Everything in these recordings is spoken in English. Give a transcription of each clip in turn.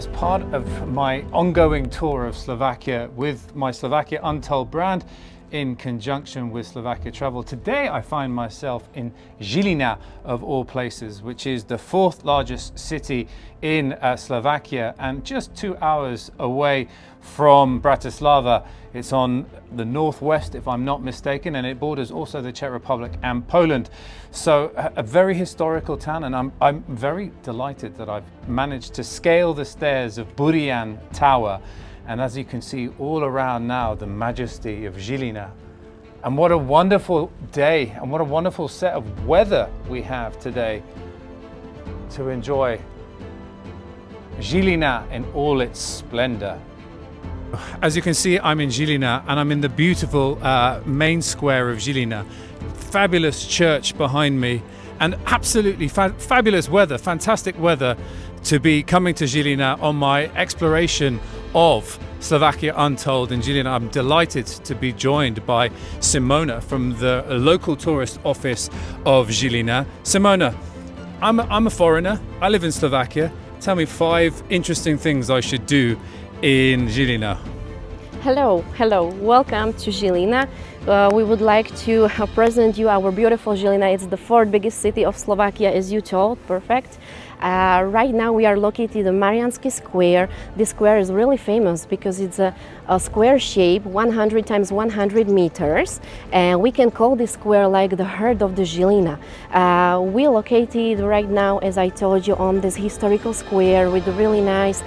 as part of my ongoing tour of Slovakia with my Slovakia Untold brand in conjunction with Slovakia Travel. Today I find myself in Žilina, of all places, which is the fourth largest city in Slovakia and just 2 hours away from Bratislava. It's on the northwest, if I'm not mistaken, and it borders also the Czech Republic and Poland. So a very historical town, and I'm very delighted that I've managed to scale the stairs of Burian Tower. And as you can see all around now, the majesty of Žilina. And what a wonderful day and what a wonderful set of weather we have today to enjoy Žilina in all its splendor. As you can see, I'm in Žilina and I'm in the beautiful main square of Žilina. Fabulous church behind me and absolutely fabulous weather, fantastic weather to be coming to Žilina on my exploration of Slovakia Untold in Žilina. I'm delighted to be joined by Simona from the local tourist office of Žilina. Simona, I'm a foreigner, I live in Slovakia. Tell me 5 interesting things I should do in Žilina. Hello, welcome to Žilina. We would like to present you our beautiful Žilina. It's the 4th biggest city of Slovakia, as you told, perfect. Right now we are located in Mariansky Square. This square is really famous because it's a square shape, 100 times 100 meters, and we can call this square like the heart of the Žilina. We're located right now, as I told you, on this historical square with really nice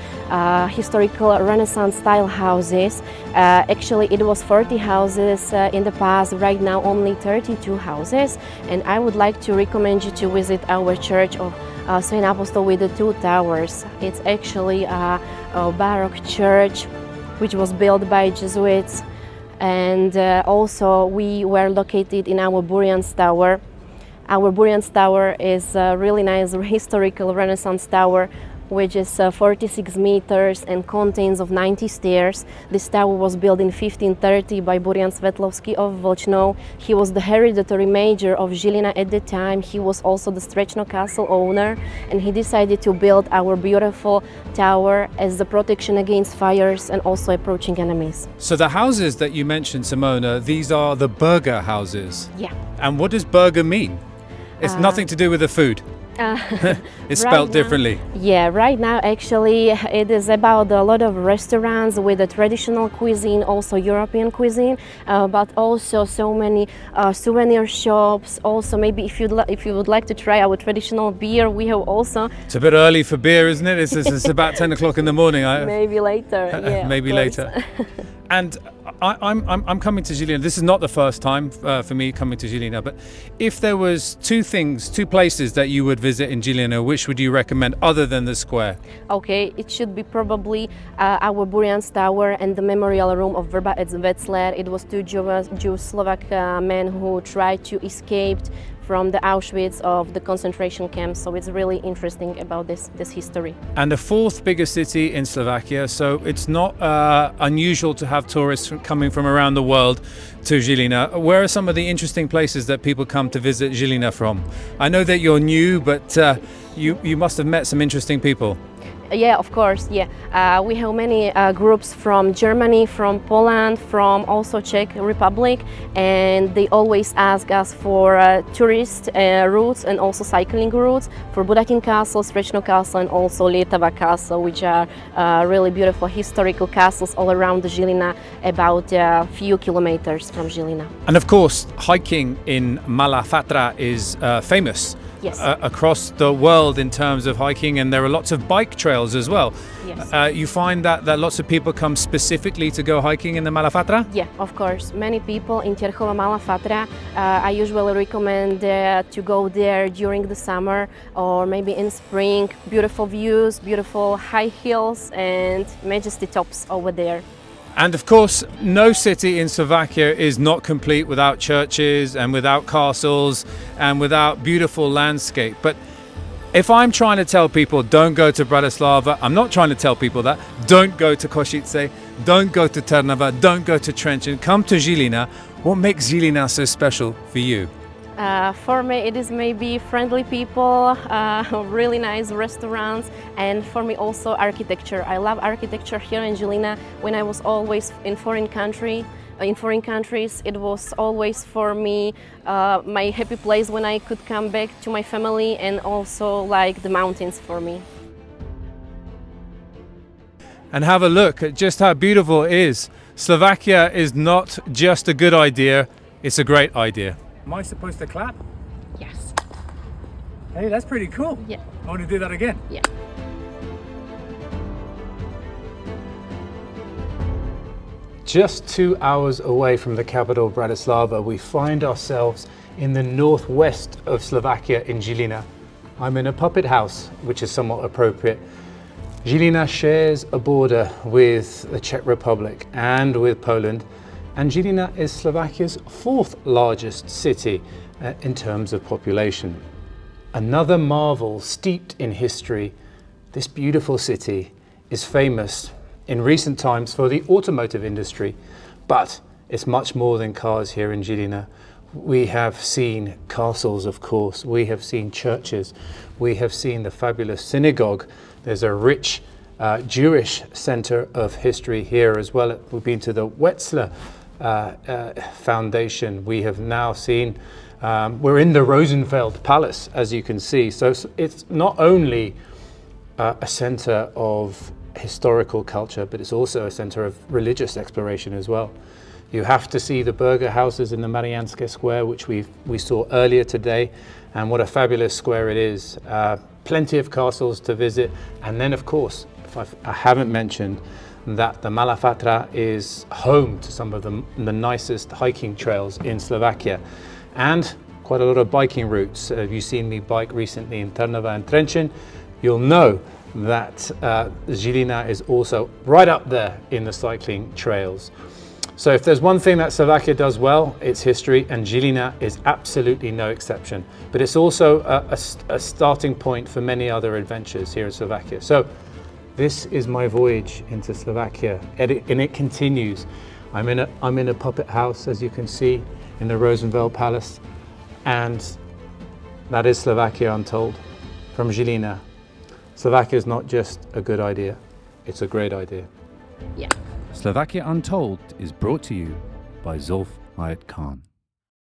historical Renaissance style houses. Actually it was 40 houses in the past, right now only 32 houses, and I would like to recommend you to visit our church of Saint Apostle with the 2 towers. It's actually a Baroque church which was built by Jesuits, and also we were located in our Burians Tower. Our Burians Tower is a really nice historical Renaissance tower which is 46 meters and contains of 90 stairs. This tower was built in 1530 by Burian Svetlovsky of Vlčnou. He was the hereditary major of Žilina at the time. He was also the Strečno castle owner, and he decided to build our beautiful tower as the protection against fires and also approaching enemies. So the houses that you mentioned, Simona, these are the burger houses. Yeah. And what does burger mean? It's nothing to do with the food. It's spelled differently. Yeah, right now actually it is about a lot of restaurants with a traditional cuisine, also European cuisine, but also so many souvenir shops. Also, maybe if you would like to try our traditional beer, we have also. It's a bit early for beer, isn't it? It's about 10 o'clock in the morning. Maybe later. Yeah, maybe later. And I'm coming to Žilina. This is not the first time for me coming to Žilina, but if there was 2 places that you would visit in Žilina, which would you recommend other than the square? Okay, it should be probably our Burians Tower and the memorial room of Verba at Wetzlar. It was 2 Jewish Slovak men who tried to escape from the Auschwitz of the concentration camps, so it's really interesting about this history. And the 4th biggest city in Slovakia, so it's not unusual to have tourists coming from around the world to Žilina. Where are some of the interesting places that people come to visit Žilina from? I know that you're new, but you must have met some interesting people. Yeah, of course, yeah. We have many groups from Germany, from Poland, from also Czech Republic, and they always ask us for tourist routes and also cycling routes for Budatin Castle, Strečno Castle, and also Lietava Castle, which are really beautiful historical castles all around the Žilina, about a few kilometers from Žilina. And of course, hiking in Mala Fatra is famous. Yes. Across the world in terms of hiking, and there are lots of bike trails as well. Yes. You find that lots of people come specifically to go hiking in the Mala Fatra? Yeah, of course. Many people in Terchova Mala Fatra. I usually recommend to go there during the summer or maybe in spring. Beautiful views, beautiful high hills and majesty tops over there. And of course, no city in Slovakia is not complete without churches and without castles and without beautiful landscape. But if I'm trying to tell people don't go to Bratislava, I'm not trying to tell people that. Don't go to Košice, don't go to Trnava, don't go to Trencin, come to Žilina. What makes Žilina so special for you? For me, it is maybe friendly people, really nice restaurants, and for me also architecture. I love architecture here in Žilina. When I was always in foreign countries, it was always for me my happy place when I could come back to my family, and also like the mountains for me. And have a look at just how beautiful it is. Slovakia is not just a good idea, it's a great idea. Am I supposed to clap? Yes. Hey, that's pretty cool. Yeah. I want to do that again. Yeah. Just 2 hours away from the capital Bratislava, we find ourselves in the northwest of Slovakia in Žilina. I'm in a puppet house, which is somewhat appropriate. Žilina shares a border with the Czech Republic and with Poland, and Žilina is Slovakia's fourth largest city in terms of population. Another marvel steeped in history, this beautiful city is famous in recent times for the automotive industry, but it's much more than cars here in Žilina. We have seen castles, of course, we have seen churches, we have seen the fabulous synagogue. There's a rich Jewish center of history here as well. We've been to the Wetzlar Foundation. We have now seen, we're in the Rosenfeld Palace, as you can see. So it's not only a center of historical culture, but it's also a center of religious exploration as well. You have to see the burger houses in the Mariánske Square, which we saw earlier today, and what a fabulous square it is. Plenty of castles to visit, and then of course, I haven't mentioned that the Mala Fatra is home to some of the nicest hiking trails in Slovakia, and quite a lot of biking routes. If you've seen me bike recently in Trnava and Trencin, you'll know that Žilina is also right up there in the cycling trails. So if there's one thing that Slovakia does well, it's history, and Žilina is absolutely no exception. But it's also a starting point for many other adventures here in Slovakia. So this is my voyage into Slovakia, and it continues. I'm in a puppet house, as you can see, in the Rosenfeld Palace, and that is Slovakia Untold from Žilina. Slovakia is not just a good idea, it's a great idea. Yeah. Slovakia Untold is brought to you by Zulf Hayat Khan.